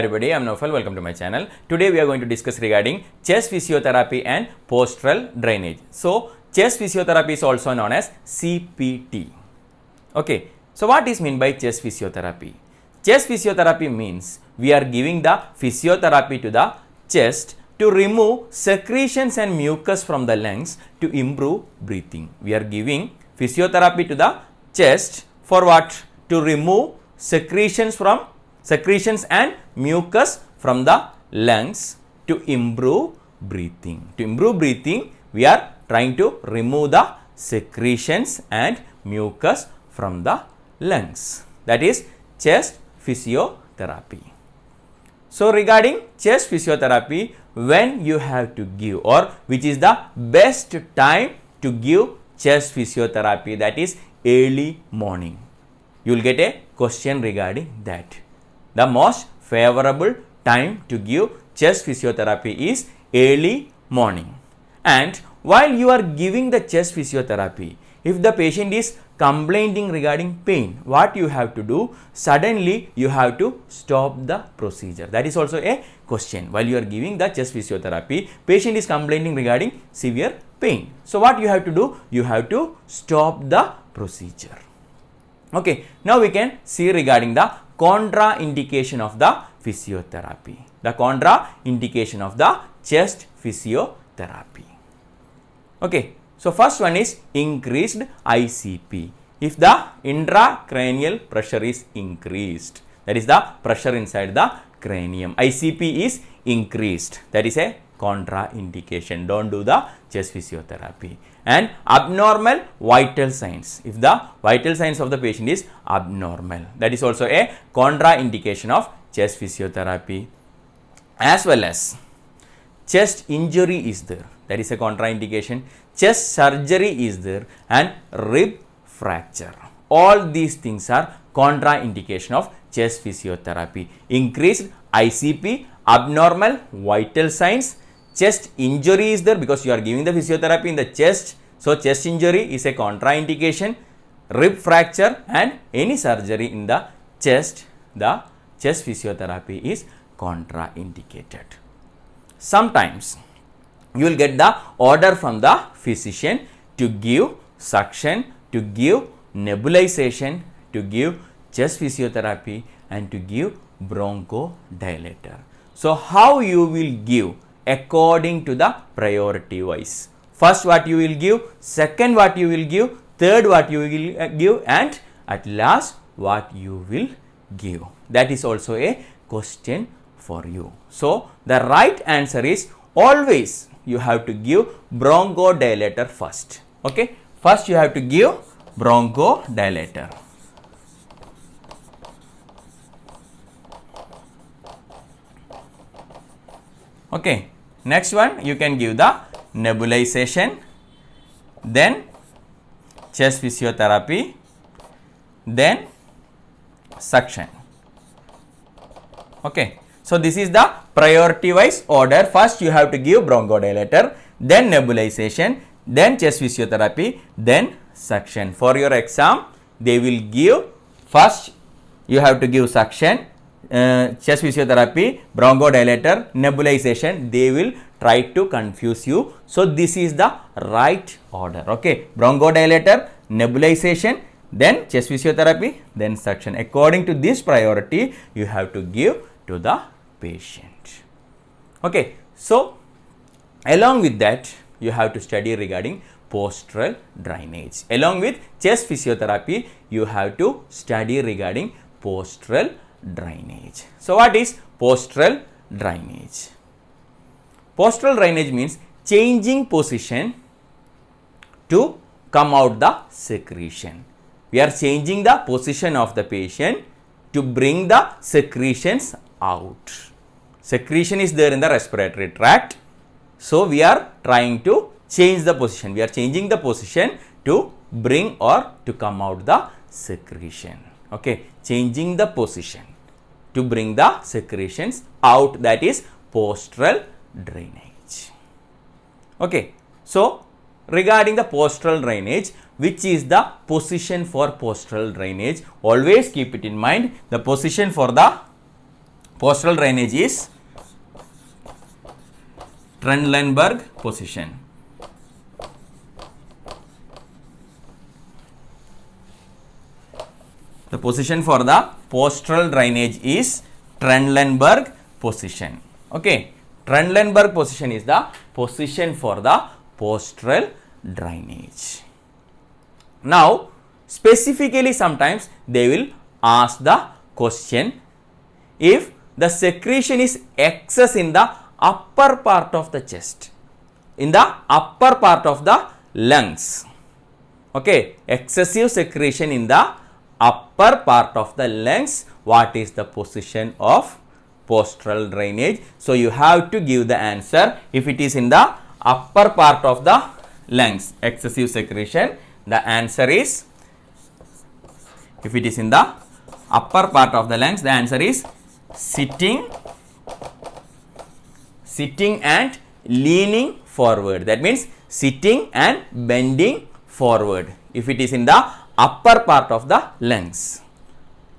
Everybody, I am Naufal. Welcome to my channel. Today we are going to discuss regarding chest physiotherapy and postural drainage. So, chest physiotherapy is also known as CPT. Okay. So, what is meant by chest physiotherapy? Chest physiotherapy means we are giving the physiotherapy to the chest to remove secretions and mucus from the lungs to improve breathing. We are giving physiotherapy to the chest for what? To remove secretions and mucus from the lungs to improve breathing. To improve breathing, we are trying to remove the secretions and mucus from the lungs. That is chest physiotherapy. So, regarding chest physiotherapy, when you have to give or which is the best time to give chest physiotherapy, that is early morning. You will get a question regarding that. The most favorable time to give chest physiotherapy is early morning. And while you are giving the chest physiotherapy, if the patient is complaining regarding pain, what you have to do? Suddenly you have to stop the procedure. That is also a question. While you are giving the chest physiotherapy, patient is complaining regarding severe pain. So what you have to do? You have to stop the procedure. Okay, now we can see regarding the contraindication of the physiotherapy. The contraindication of the chest physiotherapy. Okay, so first one is increased ICP. If the intracranial pressure is increased, that is the pressure inside the cranium, ICP is increased, that is a contraindication. Don't do the chest physiotherapy. And abnormal vital signs. If the vital signs of the patient is abnormal, that is also a contraindication of chest physiotherapy. As well as chest injury is there, that is a contraindication. Chest surgery is there and rib fracture. All these things are contraindication of chest physiotherapy. Increased ICP, abnormal vital signs, chest injury is there because you are giving the physiotherapy in the chest. So, chest injury is a contraindication. Rib fracture and any surgery in the chest physiotherapy is contraindicated. Sometimes you will get the order from the physician to give suction, to give nebulization, to give chest physiotherapy and to give bronchodilator. So, how you will give? According to the priority wise. First what you will give, second what you will give, third what you will give, and at last what you will give. That is also a question for you. So, the right answer is always you have to give bronchodilator first. Okay, first you have to give bronchodilator. Okay, next one you can give the nebulization, then chest physiotherapy, then suction. Okay, so this is the priority wise order. First you have to give bronchodilator, then nebulization, then chest physiotherapy, then suction. For your exam, they will give first you have to give suction, chest physiotherapy, bronchodilator, nebulization. They will try to confuse you. So, this is the right order. Okay, bronchodilator, nebulization, then chest physiotherapy, then suction. According to this priority, you have to give to the patient. Okay, so along with that, you have to study regarding postural drainage. Along with chest physiotherapy, you have to study regarding postural drainage. So, what is postural drainage? Postural drainage means changing position to come out the secretion. We are changing the position of the patient to bring the secretions out. Secretion is there in the respiratory tract. So, we are trying to change the position. We are changing the position to bring or to come out the secretion. Okay, changing the position to bring the secretions out, that is postural drainage. Okay, so regarding the postural drainage, which is the position for postural drainage. Always keep it in mind. The position for the Postural drainage is Trendelenburg position. The position for the postural drainage is Trendelenburg position. Okay, Trendelenburg position is the position for the postural drainage. Now, specifically sometimes they will ask the question, if the secretion is excess in the upper part of the chest, in the upper part of the lungs, okay, excessive secretion in the upper part of the lungs, what is the position of postural drainage? So, you have to give the answer. If it is in the upper part of the lungs, excessive secretion, the answer is, if it is in the upper part of the lungs, the answer is sitting and leaning forward. That means sitting and bending forward if it is in the upper part of the lungs.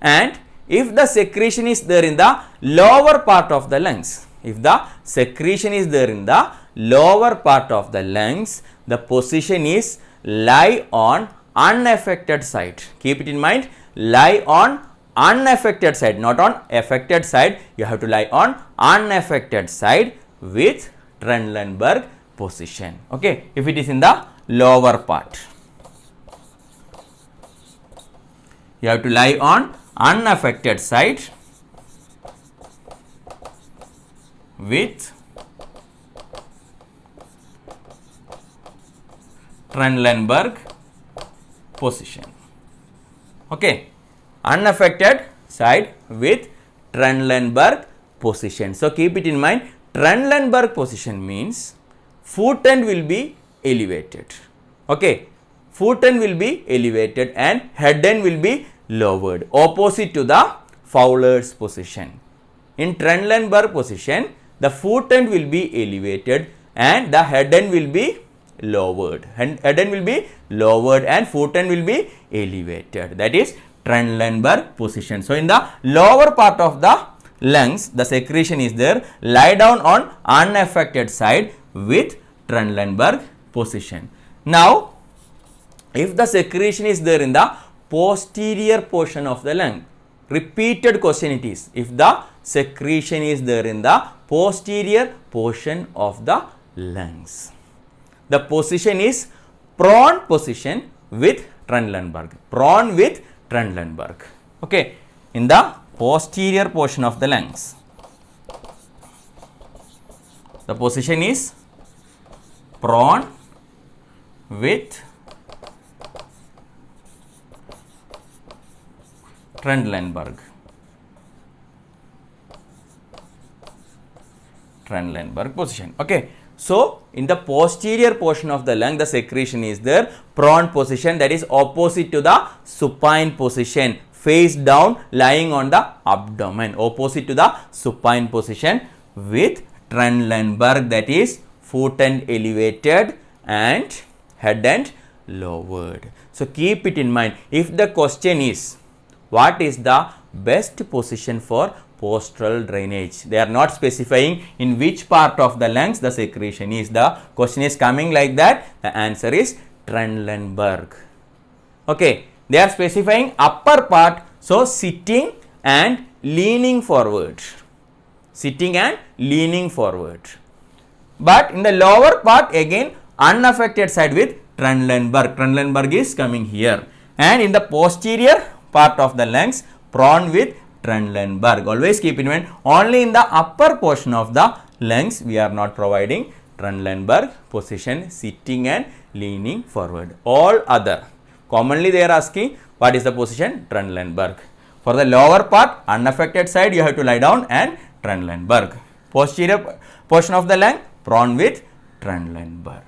And if the secretion is there in the lower part of the lungs, if the secretion is there in the lower part of the lungs, the position is lie on unaffected side. Keep it in mind, lie on unaffected side, not on affected side. You have to lie on unaffected side with Trendelenburg position. Okay, if it is in the lower part, you have to lie on unaffected side with Trendelenburg position. Okay, unaffected side with Trendelenburg position. So, keep it in mind, Trendelenburg position means foot end will be elevated. Okay, foot end will be elevated and head end will be lowered, opposite to the Fowler's position. In Trendelenburg position, the foot end will be elevated and the head end will be lowered. Head end will be lowered and foot end will be elevated. That is Trendelenburg position. So, in the lower part of the lungs, the secretion is there, lie down on unaffected side with Trendelenburg position. Now, if the secretion is there in the posterior portion of the lung, repeated question it is, if the secretion is there in the posterior portion of the lungs, the position is prone position with Trendelenburg, prone with Trendelenburg. Okay, in the posterior portion of the lungs, the position is prone with Trendelenburg. Trendelenburg position. Okay. So, in the posterior portion of the lung, the secretion is there, prone position, that is opposite to the supine position, face down, lying on the abdomen, opposite to the supine position with Trendelenburg, that is foot end elevated and head end lowered. So, keep it in mind. If the question is, what is the best position for postural drainage? They are not specifying in which part of the lungs the secretion is. The question is coming like that. The answer is Trendelenburg. Okay. They are specifying upper part. So, sitting and leaning forward. Sitting and leaning forward. But in the lower part, again unaffected side with Trendelenburg. Trendelenburg is coming here. And in the posterior part of the lungs, prone with Trendelenburg. Always keep in mind, only in the upper portion of the lungs we are not providing Trendelenburg position, sitting and leaning forward. All other, commonly they are asking what is the position? Trendelenburg. For the lower part, unaffected side, you have to lie down and Trendelenburg. Posterior portion of the lung, prone with Trendelenburg.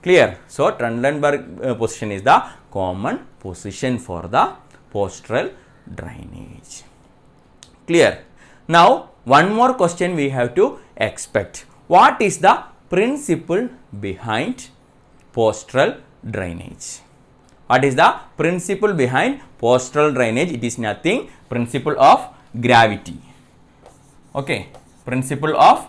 Clear? So, Trendelenburg position is the common position for the postural drainage. Clear? Now, one more question we have to expect. What is the principle behind postural drainage? What is the principle behind postural drainage? It is nothing, principle of gravity. Okay, principle of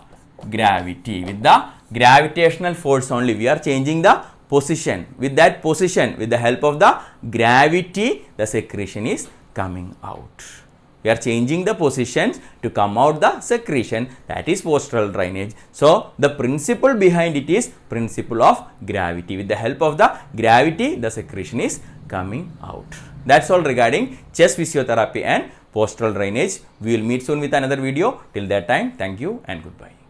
gravity. With the gravitational force only, we are changing the position. With that position, with the help of the gravity, the secretion is coming out. We are changing the positions to come out the secretion, that is postural drainage. So the principle behind it is principle of gravity. With the help of the gravity, the secretion is coming out. That's all regarding chest physiotherapy and postural drainage. We will meet soon with another video. Till that time, thank you and goodbye.